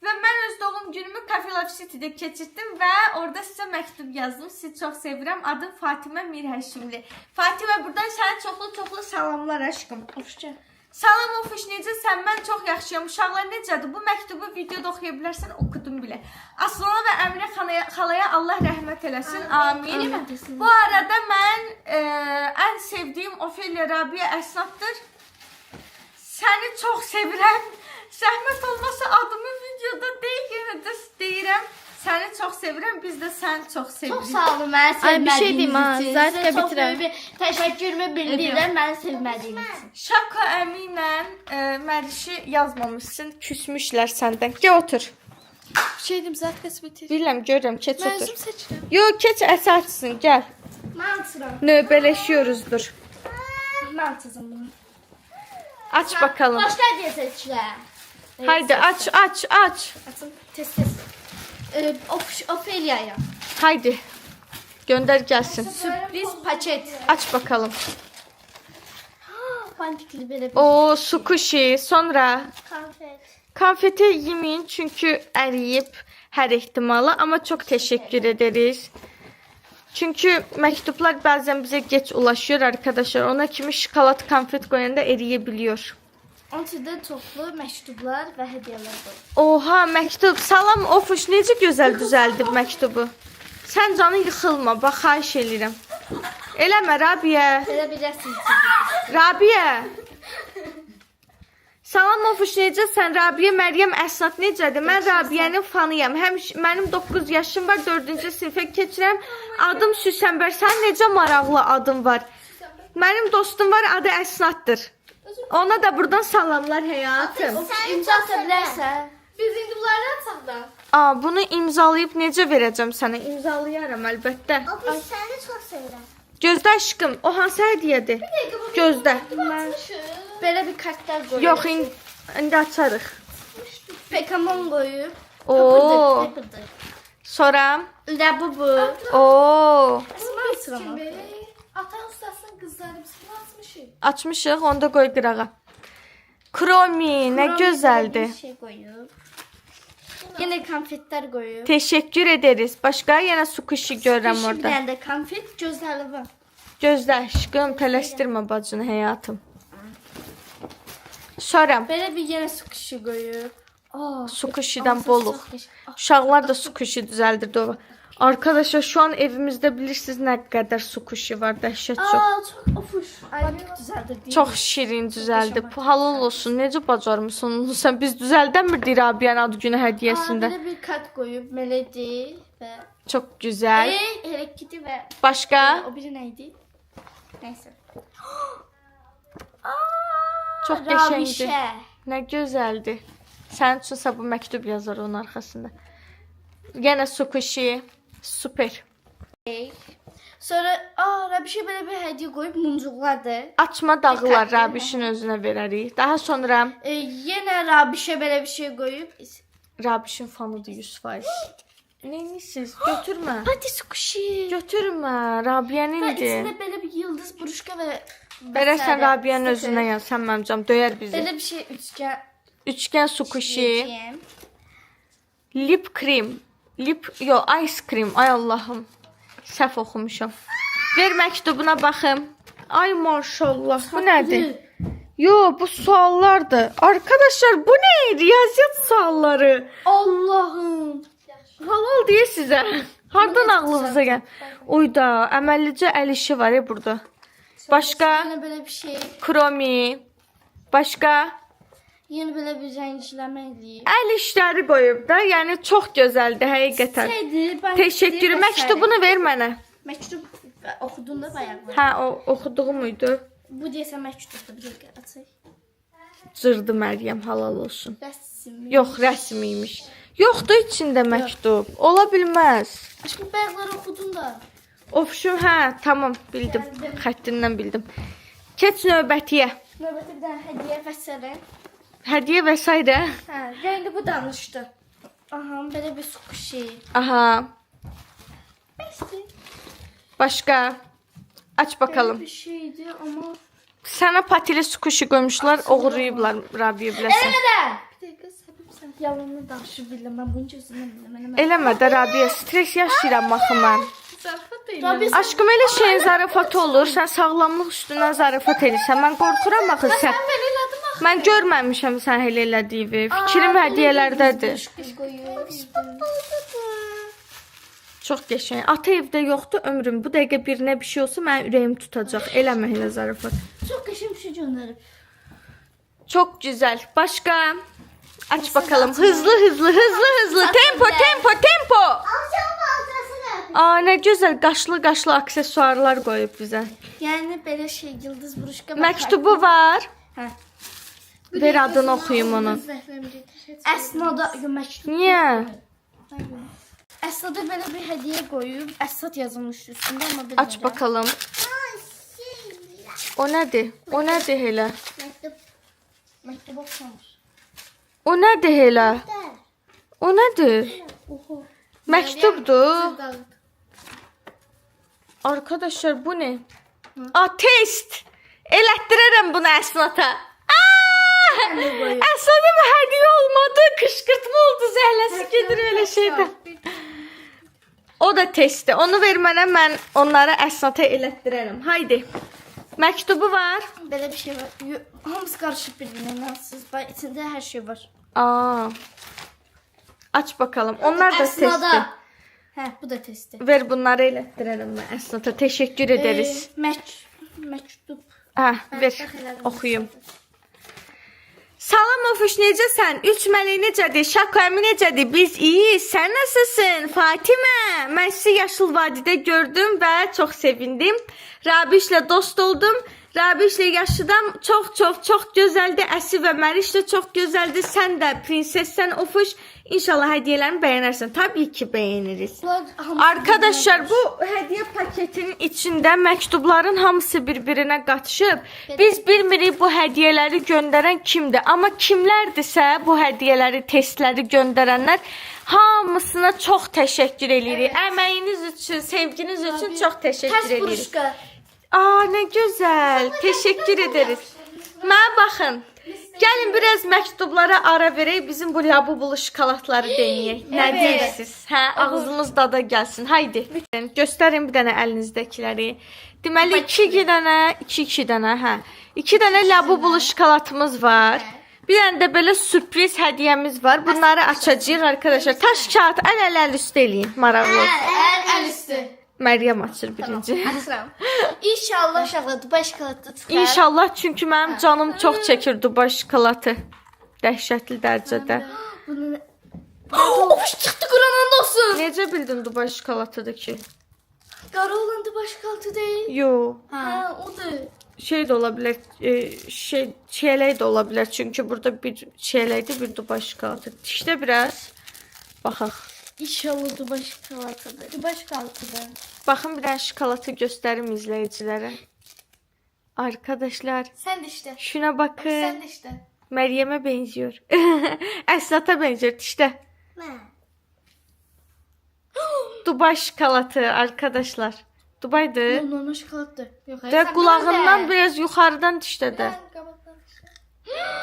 Və mən öz doğum günümü Cafe Love City'də keçirtdim və orada sizə məktub yazdım. Sizi çox sevirəm. Adım Fatimə Mirhəşimli. Fatimə, buradan sənə çoxlu-çoxlu salamlar aşkım. Hoşça. Salam Ofuş, necəsən? Mən çox yaxşıyam. Uşaqlar necədir? Bu məktubu videoda oxuya bilərsən, oxudum bilə. Aslana və Əminə xalaya Allah rəhmət eləsin. Amin. Bu arada mən ən sevdiyim Ofeliya Rabia Əsnaddır. Səni çox sevirəm. Zəhmət olmasa adımı videoda deyil, yenə də deyirəm. Səni çox sevirəm, biz də səni çox sevirik. Çox sağ olun məni sevmədiyiniz bir şey deyim ha, üçün. zaten Sizə çox bitirəm. böyük bir təşəkkürümü bildirirəm məni sevmədiyiniz üçün. Şako əmi ilə Mərişi yazmamışsın, küsmüşlər səndən. Gəl otur. Bir şey diyeyim zaten bitir. Bilirəm, görürəm, keç Ben otur. özüm seçirəm. Yox, keç əsaçsın, gəl. Mən açıram. Növbələşiyoruzdur. Mən açacağım bunu. Aç bakalım. Başqa deyə seçilər. Haydi aç. Açın tez. Ofelia'ya. Haydi. Gönder gelsin. Sürpriz paket. Aç bakalım. Fantikli belə bir O sukuşi. Sonra konfet. konfeti yemeyin çünkü eriyip her ihtimala, ama çok teşekkür ederiz. Çünkü mektuplar bazen bize geç ulaşıyor arkadaşlar. Ona kimi şokolad konfet koyanda eriyebiliyor. Onun içində çoxlu məktublar və hədiyyələr var. Oha, mektup. Salam Ofuş, necə gözəl düzəldib mektubu. Sən canı yıxılma, bax xahiş eləyirəm. Eləmə Rabiyə. Belə bir rəsm çizilmiş. Rabiyə. Salam Ofuş, necəsən? Rabiyə Məryəm Əsnad necədir? Mən Rabiyənin fanıyam. Mənim 9 yaşım var, 4-cü sinifə keçirəm. Adım Süsənbər. Sən necə maraqlı adın var? Mənim dostum var, adı Əsnaddır. Ona da buradan salamlar həyatım. İmza ata bilərsən. Biz indi bunları atsaq da. Bunu imzalayıb necə verəcəm sənə? İmzalayaram əlbəttə. Abi səni çox sevirəm. Gözdə aşkım, o hansı hədiyyədir? Gözdə. Belə bir kartlar qoyub. Yox, indi açarıq. Pekamon qoyub. Oo. Pıpıdır. Sonra. Labubu. Oo. Mən açıram. Ata ustasının qızları biz bunu atmışıq. Açmışıq, onu da qoy qırağa. Kromi, nə gözəldir. Bir şey qoyub. Yenə konfetlər qoyub. Teşekkür ederiz. Başqa yenə sukuşi görürəm Bir orada. dənə də konfet gözəli var. Gözlə aşkım, tələsdirmə bacını həyatım. Sonra Belə bir yenə sukuşi qoyub. sukuşidən boluq. Uşaqlar da sukuşi düzəldirdi o. Arkadaşlar şu an evimizdə bilirsiniz nə qədər sukuşi var, dəhşət çox. Çox ofuş. Ayıq düzəldir. Çox şirin düzəldib. Halal olsun. Necə bacarmısan onu sən? Biz düzəldəmirdik Rabiyənin ad günü hədiyyəsində. Belə bir kart qoyub. Melody və Çox gözəl. Hello Kitty və Başqa? o biri nə idi? Nəysə. Çox qəşəngdir. Rabişə. Nə gözəldir. Sənin üçünsə bu məktub yazar onun arxasında. Yenə sukuşi. Super. Sonra Rabişə belə bir hədiyyə qoyub muncuqlardır. Açma dağlar Rabişin özünə verərik. Daha sonra Yenə Rabişə belə bir şey qoyub. Rabişin fanıdır 100%. Neyiniz? Götürmə. Hadi sukuşi. Götürmə. Rabiyanın Və idi. içində belə bir yıldız, buruşka və Belə sən vesairə, Rabiyanın sticker. özündən yaz. Sən mənim canım döyər bizi. Belə bir şey üçgen. Üçgen sukuşi. yiyeceğim. Lip cream. Ice cream. Ay Allahım. Səhv oxumuşam. Ver məktubuna baxım. Ay maşallah. Bu nədir? Yo, bu suallardır. Arkadaşlar bu ne? Riyaziyyat sualları. Allah'ım. Halal diye sizə. Hardan ağlınıza gəl? Oyda, əməllicə əl işi var ya burada. Başqa? Yine böyle bir şey. Kromi. Başqa? Yine böyle bir renkləmə eləyib. Əl işləri qoyub da. Yəni çox gözəldir həqiqətən. Şeydi, ben Təşəkkür. Məktubunu ver mənə. Məktub oxuduğunda bayağı var. Hə, o oxuduğum idi. Bu deyəsən məktubdur. Bir dəqiqə açayım. Cırdı Məryəm, halal olsun. Rəsm. Yox, rəsmiymiş. Yoxdur içində məktub. Ola bilməz. Aşkım bayaqları oxudun da. Ofşum, hə, tamam, bildim. Xəttindən bildim. Keç növbətiyə. Növbəti bir dənə hədiyyə və sərə. Hədiyyə və s. Hə, rəngli bu danışdı. Aha, belə bir sukuşi. Aha. Bəsdir. Başqa. Aç bakalım. Bir şeydi amma. Sənə patili sukuşi qoymuşlar, oğurlayıblar Rabiyə biləsən. Bir dəqiqə səbirsən. Yalanını danışır biləm. Mən bunun gözündən biləm. Eləmə də Rabiyə, stres yaşayıram axı mən. Rabbi Aşkım elə şeyin zarafatı olur. Sən sağlamlıq üstündən zarafat edirsən. Mən qorxuram axı sən. belə elədim axı. Mən görməmişəm sən elə elədiyi. Fikrim hədiyyələrdədir. Biz qoyuyoruz. Çox qəşəng. Ata evdə yoxdur ömrüm. Bu dəqiqə birinə bir şey olsa mənim ürəyim tutacaq. Eləmə elə zarafat. Çox qəşəng bir şey göndərib. Çox gözəl. Başqa? Aç bakalım. Hızlı. Tempo. Aa, nə gözəl qaşlı aksesuarlar qoyub bizə. Yəni belə şey yıldız buruşka. Məktubu var. Hə. Ver adını oxuyum onun. Əsnada məktub. Niyə? Əsnada belə bir hədiyyə qoyub, Əsad yazılmış üstündə amma bilmirəm. Aç bakalım. O nədir? O nədir elə? Məktub oxumur. O nədir elə? O nədir? Məktubdur. Arkadaşlar bu ne? Aa, test. Elətdirərəm bunu Əsnata. Əsnatım hədiyyə olmadı. Kışkırtma oldu. Zəhləsi gedir öyle şeydən. O da testi. Onu ver mənə, mən onları Əsnata elətdirərəm. Haydi. Məktubu var. Belə bir şey var. Hamısı qarışıb bir-birinə. İnansız. Bax içində hər şey var. Aa. Aç bakalım. Onlar da testi. Hə, bu da testi. Ver bunları elətdirərəm mən Əsnata. Təşəkkür ederiz. Məktub. Hə, ver. Oxuyum. Salam Ofuş, necəsən? 3 mələk necədir? Şako əmi necədir? Biz iyiyiz. Sən nasılsın? Fatimə, mən sizi Yaşıl Vadidə gördüm və çox sevindim. Rabişlə dost oldum. Rabişlə yaşıdam. Çox gözəldir. Əsi və Məriş də çox gözəldir. Sən də prinsessən Ofuş. İnşallah hədiyyələrini bəyənərsən. Tabii ki bəyəniriz. Arkadaşlar, bu hədiyyə paketinin içində məktubların hamısı bir-birinə qatışıb. Biz bilmirik bu hədiyyələri göndərən kimdir. Amma kimlərdirsə bu hədiyyələri, testləri göndərənlər hamısına çox təşəkkür edirik. Əməyiniz üçün, sevginiz üçün çox təşəkkür Tərs edirik. buruşka. Aa, nə gözəl. Təşəkkür ederiz. Mənə baxın. Gəlin biraz məktublara ara verək. Bizim bu labubulu şokoladları denəyək. Nə deyirsiniz? Hə, ağzımız dada gəlsin. Haydi. Göstərin bir dənə əlinizdəkiləri. Deməli 2 dənə, hə. 2 dənə labubulu şokoladımız var. Bir dənə də belə sürpriz hədiyyəmiz var. Bunları açacağıq arkadaşlar. Taş kağıt əl üstə eləyin. Maraqlı olsun. Əl üstü. Məryəm açır birinci. Açıram. İnşallah Dubai şokoladlı çıxar. İnşallah, çünki mənim canım çox çəkir Dubai şokoladı. Dəhşətli dərəcədə. Bunu Ofuş çıxdı Qur'an olsun. Necə bildin Dubai şokoladıdır ki? Qara olan Dubai şokoladı deyil. Yo, Hə, odur. şey də ola bilər, çiyələk də ola bilər. Çünki burada bir çiyələkdir, bir Dubai şokoladı. İşte biraz. Baxaq. İnşallah Dubai şokoladıdır. Dubai şokoladıdır. Baxın, bir dənə şokoladı göstərim izləyicilərə. Arkadaşlar, Sən də işte. şuna bakın. Sən də işte. Meryem'e benziyor. Esnat'a benziyor işte. Dubai şokolatı arkadaşlar. Dubai'dir. Normal şokolattır. Yok, De kulağından biraz yukarıdan dişte de.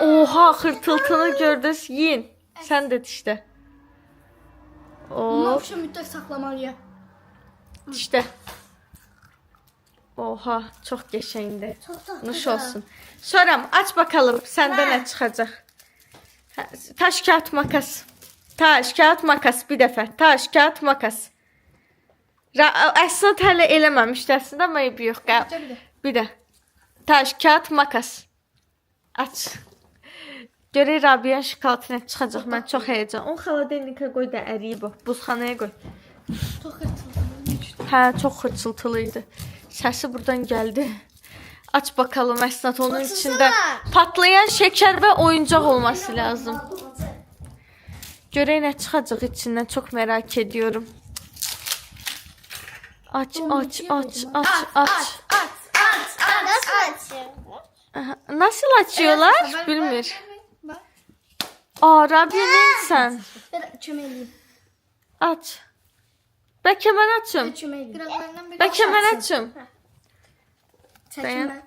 Oha hırtıltını gördünüz. Yiyin. Sen de dişte. Bunu Oh akşam müddət saxlamalıyam. dişte. Oha çok geçeyindi. Nuş olsun. Soram aç bakalım sende ne çıkacak. Ha, taş kağıt makas. Taş kağıt makas bir dəfə. Taş kağıt makas. Əsnad hələ eləməmişdi əslində amma eybi yox. Bir də. Taş kağıt makas. Aç. Görək Rabia'nın şokolatı nə çıxacaq. Mən çox heyecan. Onu xaladelnikə qoy da əriyib o. Buzxanaya qoy. Çox xırtıldı. Hə, çox xırçıltılıydı. Səsi buradan gəldi. Aç bakalım Əsnad onun içində patlayan şeker ve oyuncak olması lazım. Görək nə çıxacaq içindən çok merak ediyorum. Aç, aç, aç, aç, aç. Aha, nasıl açıyorlar? Bilmir. Aa, Rabia neysən? Kömək eləyim. Aç. Bəlkə mən açım. Kömək eləyim. Bəlkə mən açım. Çəkin mən.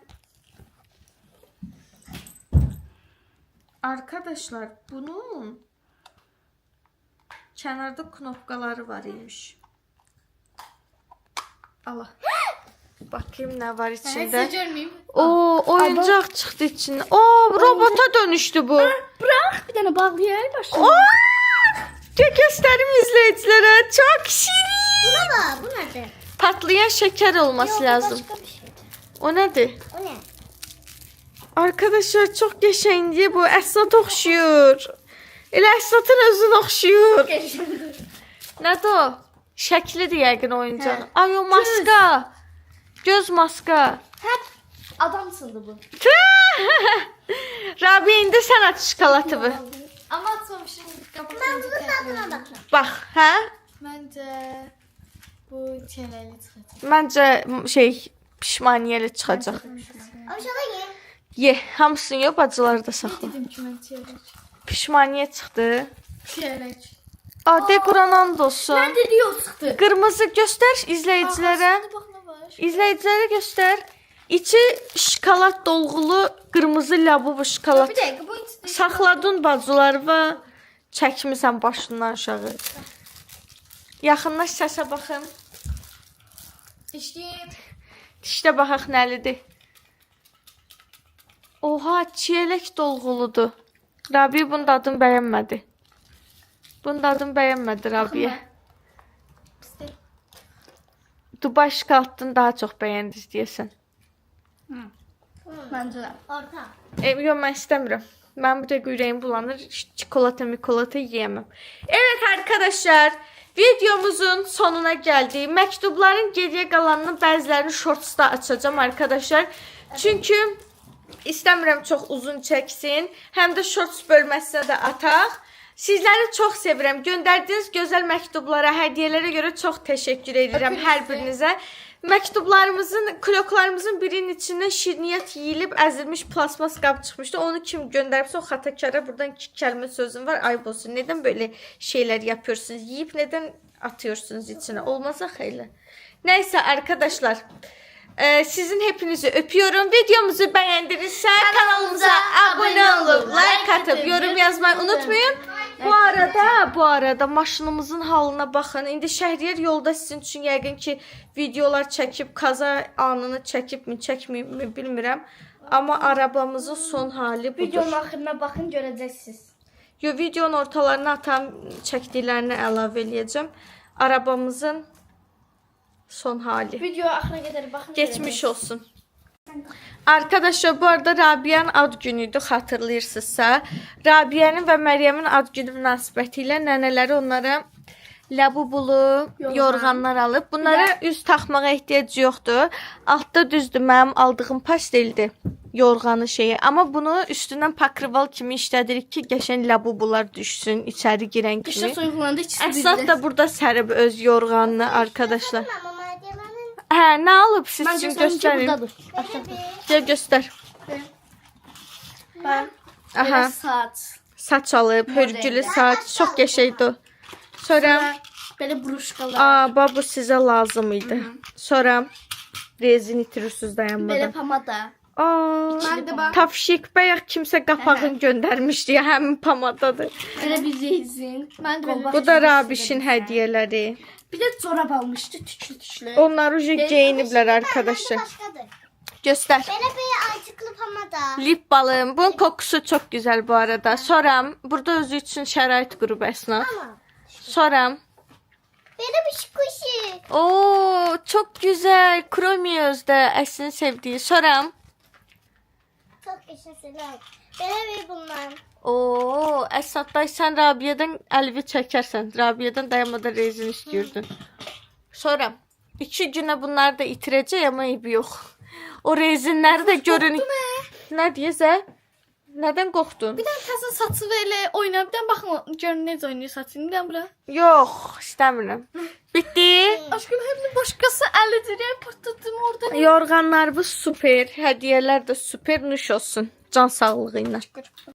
Arkadaşlar bunun kenarda knopkaları var imiş. Allah. Bakayım ne var içinde. görməyim. Oo, oyuncak çıktı içinden. Oo, robota dönüştü bu. Bırak bir dənə bağlayayım başına. Oo! Gösterim izleyicilere. Çok şirin. Bu nədir? Patlayan şeker olması lazım. Başqa bir şey. O nedir? O nə? Arkadaşlar çok geçendi bu. Əsnad oxşuyur. Elə Əsnadın özünə oxşuyur. Nədir o? Şəklidir yəqin oyuncağın. Ay o maska. Göz maska. Adamsındı bu. Rabia indi sən aç şokolatı bu. Ama atmamışım. Ben bunu tadına bak. Bax, hə? Bence bu çevreli çıkacak. Məncə pişmaniyeli çıxacaq. Aşağıda ye. Ye, hamısını ye, bacıları da saxla. Dedim ki ben çevrek. Pişmaniye çıxdı. Çevrek. Ade Quranan olsun. Nə diyor çıxdı? Qırmızı göstər izləyicilərə. Bak ne var. İzləyicilərə göstər. İçi şokolad dolğulu qırmızı labubu şokolad. Bir dakika bu içinde. Saxladın bacılarıma. Çəkmisən başından aşağı. Yaxınlaş səsə baxın. İşte Dişdə baxaq nəlidir. Oha, çiyələk dolğuludur. Rabia bunun dadını bəyənmədi. Bunun dadını bəyənmədi Rabia. Dubai şokolatını daha çox bəyəndiniz deyəsən. Məncə də. orta. Yox, mən istəmirəm. Ben bu da ürəyim bulanır. Çikolata yiyemem. Evet arkadaşlar. Videomuzun sonuna geldik. Məktubların geriye kalanını bəzilərini shortsda açacağım arkadaşlar. Çünkü istəmirəm çox uzun çəksin. Həm də shorts bölməsinə də ataq. Sizləri çox sevirəm. Göndərdiyiniz gözəl məktublara, hədiyyələrə görə çox təşəkkür edirəm hər birinizə. Məktublarımızın, kloklarımızın birinin içindən şirniyyat yeyilib əzilmiş plasmas qab çıxmışdı. Onu kim göndəribsə o xatakara buradan 2 kəlmə sözüm var. Ayıb olsun. Neden böyle şeyler yapıyorsunuz? Yiyip neden atıyorsunuz içine? Olmazsa xeyli. Neyse arkadaşlar. Sizin hepinizi öpüyorum. Videomuzu beğendinizse kanalımıza abone olup like atıp yorum yazmayı unutmayın. Bu arada maşınımızın halına baxın. İndi Şəhriyar yolda sizin üçün yəqin ki videolar çəkib, kaza anını çəkib mi, çəkməyib mi bilmirəm. Amma arabamızın son hali budur. Videonun axırına baxın görəcəksiniz. Yo, videonun ortalarına atam çəkdiklərini əlavə eləyəcəm. Arabamızın son hali. Video axırına qədər baxın. Geçmiş olsun. Arkadaşlar bu arada Rabia'nın ad günüydü, hatırlayırsınızsa. Rabia'nın ve Meryem'in ad günü münasibətilə nənələri onlara labubulu yorğanlar alıb. Bunlara üz taxmağa ehtiyac yoxdur. Altda düzdür mənim aldığım pasteldir yorğanı şeyi. Amma bunu üstündən pakrival kimi işlədirik ki, qəşəng labubular düşsün içəri girən kimi. İşte soyuqlandı ikisi Əsnad da burada sərib öz yorğanını arkadaşlar. Hə, nə alıb siz üçün göstərim. Gəl göstər. Ben Aha. Belə saç. Saç alıb, hörgülü saç. Çox qəşəngdir. o. Sonra Belə bruşkalar. bu sizə lazım idi. Sonra rezin itirirsiniz Belə dayanmadan. pamada. Mən də bax. Tavşik bayaq kimsə qapağını göndərmişdi ya, həmin pamadadır. Belə bir rezin. Mən də belə. Bu da Rabişin hədiyyələri. Bir də çorap almışdı tüklü. Onlar uje geyiniblər arkadaşlar. Göstər. Belə bir acıklı pamada. Lip balım. Bunun kokusu çok güzel bu arada. Sonra burada özü için şərait qurub Əsna. Sonra Belə bir kuşu. Oo, çok güzel. Kromi özdə Əsinin sevdiği. Sonra Çok yaşasınlar. Belə bir bunlar. Oo, Əsatday sən Rabiyyədən əlvi çəkərsən. Rabiyyədən dayanmadan rezin istəyirdin. Sonra 2 günə bunları da itirəcək amma eybi yox. O rezinləri də görün. Nə deyəsə? Nədən qorxdun? Bir dənə təzə saçı belə oynar. Bir dənə baxın görün necə oynayır saçını. Bir dənə bura. Yox, istəmirəm. Bitdi. Aşkım hep başqası əli dirək pırtladım orada. Yorğanlar bu super. Hədiyyələr də super. Nuş olsun. Can sağlığı ilə.